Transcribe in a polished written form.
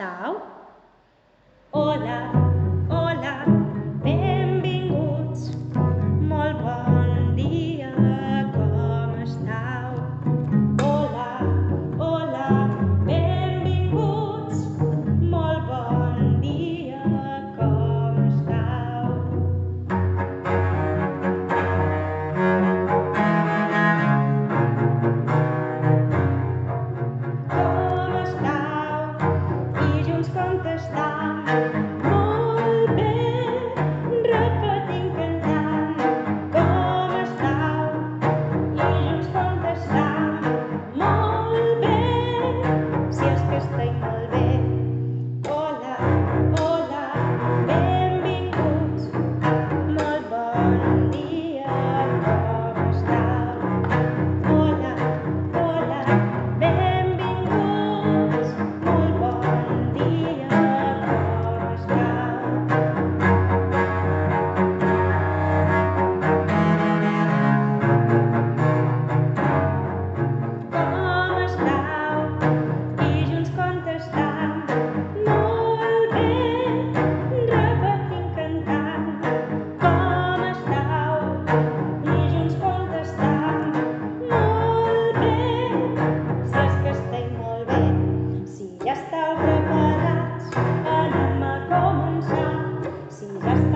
estàu? Hola, hola, benvinguts. Molt bon dia, com estàu? Hola, hola, benvinguts. Molt bon dia, com estàu? Com estàu? I junts contestam. Molt bé, repetim cantant. Com estàu? I junts contestam. Molt bé, si és que estem molt bé. Hola, hola, benvinguts. Molt bon dia, com estàu? Hola, hola, benvinguts. Molt bon dia, com estàu? Com estàu? I junts contestam. Molt bé, repetim cantant. Com estàu? I junts contestam. Molt bé, si és que estem molt bé. Si ja estàu preparats, anem a començar. Si ja estàu